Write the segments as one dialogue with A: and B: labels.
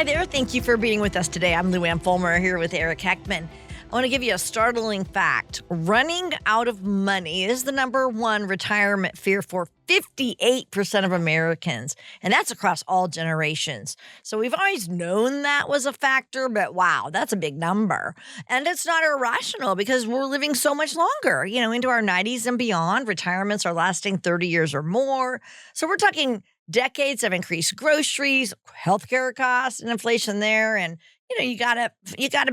A: Hi there. Thank you for being with us today. I'm Lou Ann Fulmer here with Eric Heckman. I want to give you a startling fact. Running out of money is the number one retirement fear for 58% of Americans, and that's across all generations. So we've always known that was a factor, but wow, that's a big number. And it's not irrational because we're living so much longer, into our 90s and beyond. Retirements are lasting 30 years or more. So we're talking decades of increased groceries, healthcare costs, and inflation there. And you gotta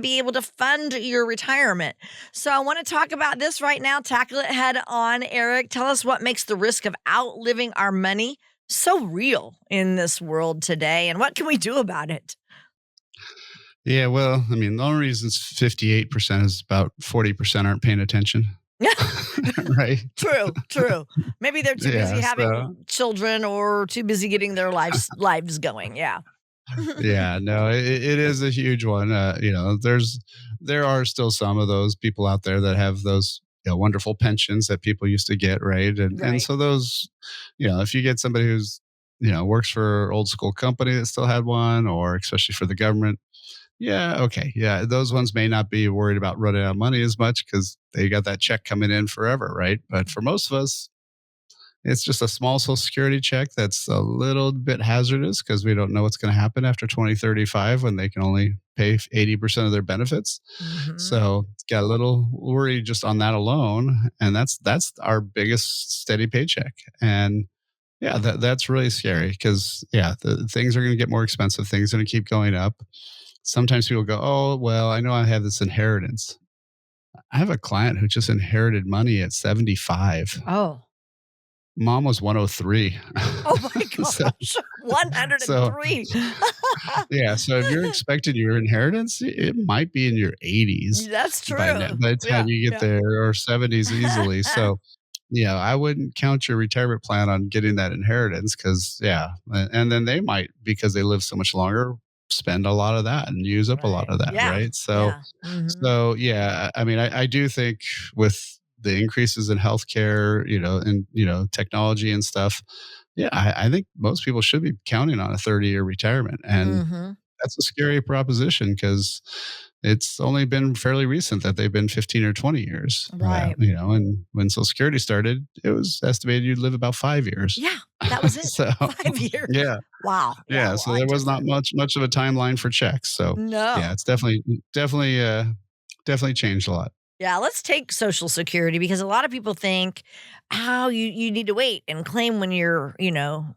A: be able to fund your retirement. So I want to talk about this right now. Tackle it head on. Eric, tell us what makes the risk of outliving our money so real in this world today, and what can we do about it?
B: Yeah, well, I mean, the only reason it's 58% is about 40% aren't paying attention, right?
A: True. Maybe they're too busy
B: Yeah, so
A: having children or too busy getting their lives going. Yeah.
B: yeah, no, it is a huge one. There are still some of those people out there that have those wonderful pensions that people used to get, right? And
A: Right.
B: so those, if you get somebody who's works for an old school company that still had one, or especially for the government. Yeah, okay. Yeah, those ones may not be worried about running out of money as much because they got that check coming in forever, right? But for most of us, it's just a small Social Security check that's a little bit hazardous because we don't know what's going to happen after 2035 when they can only pay 80% of their benefits.
A: Hmm.
B: So got a little worry just on that alone. And that's our biggest steady paycheck. And yeah, that's really scary because things are going to get more expensive. Things are going to keep going up. Sometimes people go, "Oh, well, I know I have this inheritance." I have a client who just inherited money at 75.
A: Oh.
B: Mom was 103.
A: Oh my
B: so
A: gosh.
B: so
A: 103.
B: yeah, so if you're expecting your inheritance, it might be in your 80s
A: That's
B: by now,
A: true.
B: by the
A: Yeah.
B: time you get
A: Yeah.
B: there, or 70s easily. So I wouldn't count your retirement plan on getting that inheritance because, and then they might, because they live so much longer, spend a lot of that and use up a lot
A: Right.
B: of that,
A: Yeah.
B: right? So,
A: Yeah. Hmm.
B: so yeah, I mean, I do think with the increases in healthcare, and technology and stuff, yeah, I think most people should be counting on a 30-year retirement, and
A: Hmm.
B: that's a scary proposition because it's only been fairly recent that they've been 15 or 20 years.
A: Right.
B: And when Social Security started, it was estimated you'd live about 5 years.
A: Yeah. That was it.
B: so
A: 5 years.
B: yeah,
A: Wow. Yeah.
B: yeah.
A: A
B: So
A: lot
B: there was not
A: different.
B: much of a timeline for checks. So yeah,
A: No.
B: it's definitely changed a lot.
A: Yeah, let's take Social Security because a lot of people think, oh, you need to wait and claim when you're,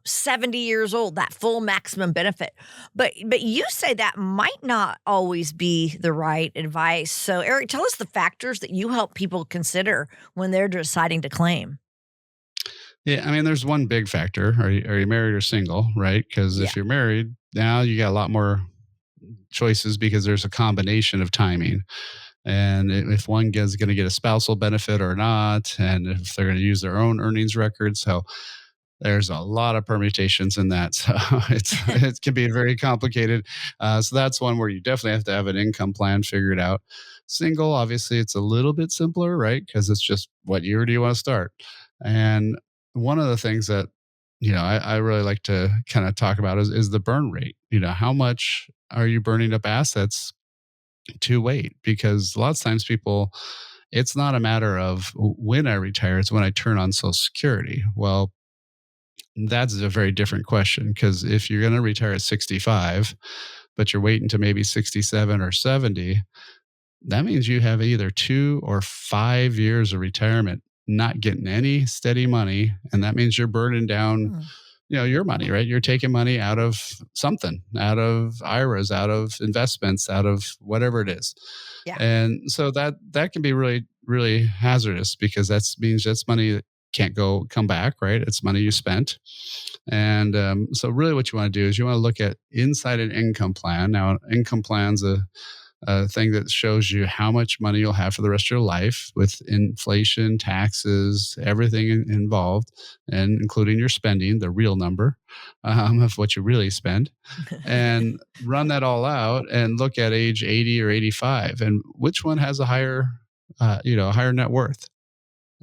A: 70 years old, that full maximum benefit. But you say that might not always be the right advice. So Eric, tell us the factors that you help people consider when they're deciding to claim.
B: Yeah, I mean, there's one big factor. Are you married or single, right? Because
A: Yeah.
B: if you're married, now you got a lot more choices because there's a combination of timing. And if one is going to get a spousal benefit or not, and if they're going to use their own earnings record. So there's a lot of permutations in that. So it can be very complicated. So that's one where you definitely have to have an income plan figured out. Single, obviously, it's a little bit simpler, right? Because it's just what year do you want to start? And one of the things that I really like to kind of talk about is the burn rate. How much are you burning up assets to wait? Because a lot of times people, it's not a matter of when I retire, it's when I turn on Social Security. Well, that's a very different question because if you're going to retire at 65, but you're waiting to maybe 67 or 70, that means you have either 2 or 5 years of retirement not getting any steady money. And that means you're burning down
A: Hmm.
B: your money, right? You're taking money out of something, out of IRAs, out of investments, out of whatever it is.
A: Yeah.
B: And so that can be really, really hazardous because that means that's money that can't come back, right? It's money you spent. And so really what you want to do is you want to look at inside an income plan. Now, income plan's a thing that shows you how much money you'll have for the rest of your life with inflation, taxes, everything involved, and including your spending, the real number of what you really spend, and run that all out and look at age 80 or 85 and which one has a higher, a higher net worth.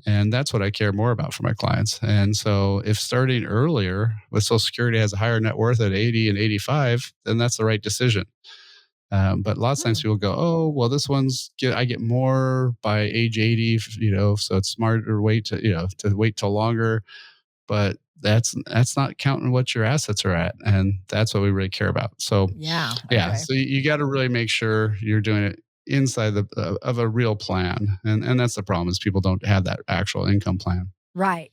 B: And that's what I care more about for my clients. And so if starting earlier with Social Security has a higher net worth at 80 and 85, then that's the right decision. But lots of times
A: Hmm.
B: people go, oh, well, this I get more by age 80, so it's smarter to wait till longer. But that's not counting what your assets are at. And that's what we really care about. So
A: Yeah.
B: yeah,
A: Okay.
B: so you got to really make sure you're doing it inside of a real plan. And that's the problem is people don't have that actual income plan.
A: Right.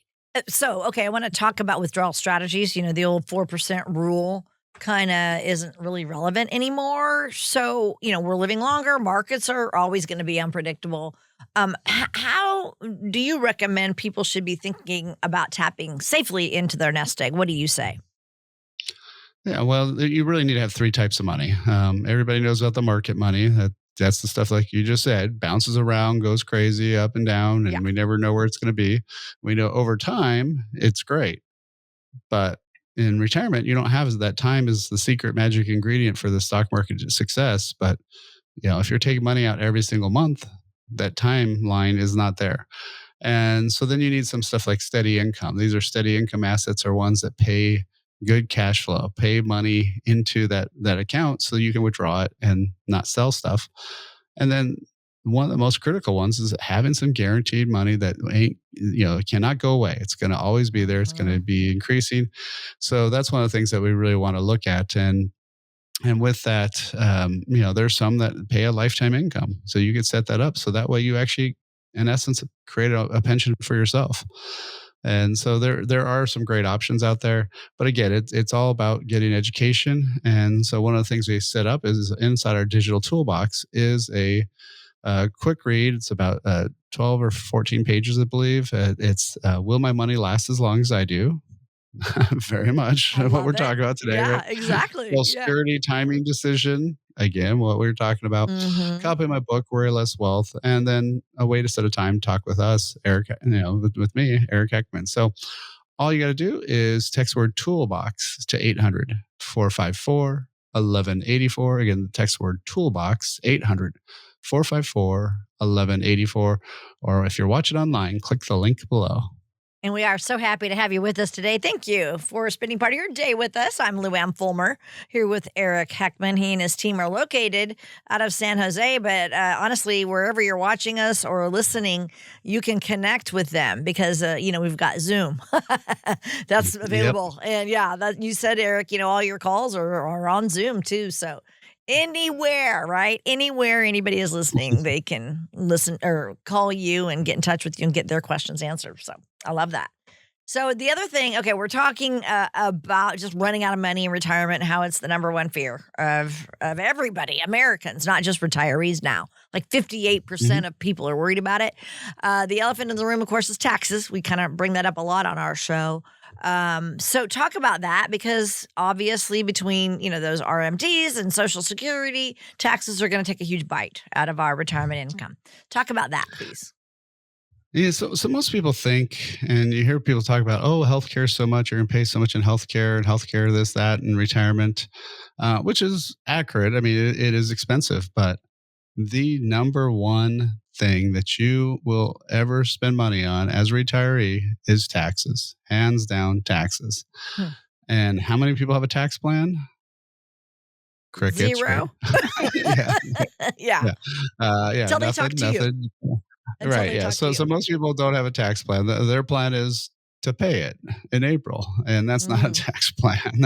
A: So, okay, I want to talk about withdrawal strategies. The old 4% rule kind of isn't really relevant anymore. So, we're living longer. Markets are always going to be unpredictable. How do you recommend people should be thinking about tapping safely into their nest egg? What do you say?
B: Yeah, well, you really need to have three types of money. Everybody knows about the market money. That's the stuff like you just said, bounces around, goes crazy, up and down,
A: Yeah.
B: and we never know where it's going to be. We know over time it's great, but in retirement, you don't have that. Time is the secret magic ingredient for the stock market success. But if you're taking money out every single month, that timeline is not there. And so then you need some stuff like steady income. These are steady income assets, are ones that pay good cash flow, pay money into that account so you can withdraw it and not sell stuff. And then one of the most critical ones is having some guaranteed money that ain't, cannot go away. It's going to always be there. It's going to
A: Hmm.
B: be increasing. So that's one of the things that we really want to look at. And with that, there's some that pay a lifetime income. So you could set that up. So that way you actually, in essence, create a pension for yourself. And so there are some great options out there. But again, it's all about getting education. And so one of the things we set up is inside our digital toolbox is a quick read. It's about 12 or 14 pages, I believe. It's Will My Money Last as Long as I Do? Very much
A: I
B: what we're
A: love it.
B: talking about today, right?
A: Yeah, exactly.
B: Social
A: Yeah.
B: Security timing decision, again, what we were talking about.
A: Hmm.
B: Copy of my book, Worry Less Wealth, and then a way to set a time talk with us, Eric, with me, Eric Heckman. So all you got to do is text word toolbox to 800-454-1184. Again, the text word toolbox, 800-454-1184. Or if you're watching online, click the link below.
A: And we are so happy to have you with us today. Thank you for spending part of your day with us. I'm Lou Ann Fulmer here with Eric Heckman. He and his team are located out of San Jose, but honestly, wherever you're watching us or listening, you can connect with them because, we've got Zoom that's
B: Yep.
A: available. And yeah, that you said, Eric, all your calls are on Zoom too. So anywhere, right? Anywhere anybody is listening, they can listen or call you and get in touch with you and get their questions answered. So I love that. So the other thing, okay, we're talking about just running out of money in retirement and how it's the number one fear of everybody, Americans, not just retirees now. Like 58% of people are worried about it. The elephant in the room, of course, is taxes. We kind of bring that up a lot on our show. So talk about that because obviously between, those RMDs and Social Security, taxes are going to take a huge bite out of our retirement income. Talk about that, please.
B: Yeah, so most people think, and you hear people talk about, oh, healthcare is so much, you're going to pay so much in healthcare, this, that, and retirement, which is accurate. I mean, it is expensive, but the number one thing that you will ever spend money on as a retiree is taxes, hands down taxes.
A: Hmm.
B: And how many people have a tax plan? Crickets, right?
A: Zero.
B: Yeah,
A: Yeah.
B: yeah, yeah.
A: Until they talk to you.
B: Nothing.
A: Until
B: Right.
A: they
B: Yeah.
A: talk to
B: So
A: you.
B: most people don't have a tax plan. Their plan is to pay it in April, and that's not a
A: Mm.
B: tax plan.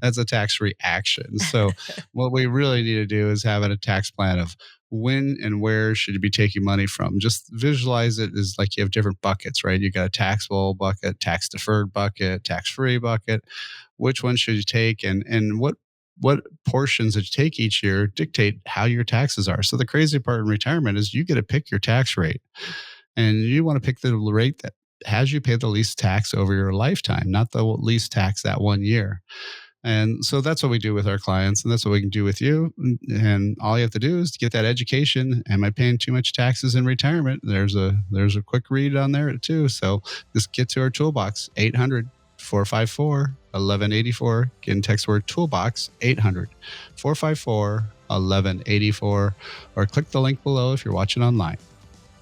B: That's a tax reaction. So what we really need to do is have a tax plan of when and where should you be taking money from. Just visualize it as like you have different buckets, right? You got a taxable bucket, tax deferred bucket, tax free bucket. Which one should you take, and what portions that you take each year dictate how your taxes are. So the crazy part in retirement is you get to pick your tax rate, and you want to pick the rate that has you pay the least tax over your lifetime, not the least tax that one year. And so that's what we do with our clients, and that's what we can do with you. And all you have to do is get that education. Am I paying too much taxes in retirement? There's a quick read on there too. So just get to our toolbox, 800-454-1184. Again, text word toolbox, 800-454-1184, or click the link below if you're watching online.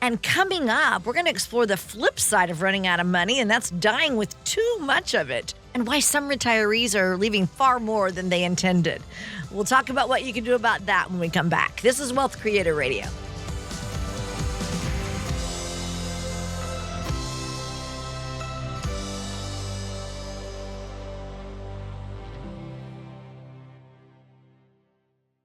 A: And coming up, we're going to explore the flip side of running out of money, and that's dying with too much of it, and why some retirees are leaving far more than they intended. We'll talk about what you can do about that when we come back. This is Wealth Creator Radio.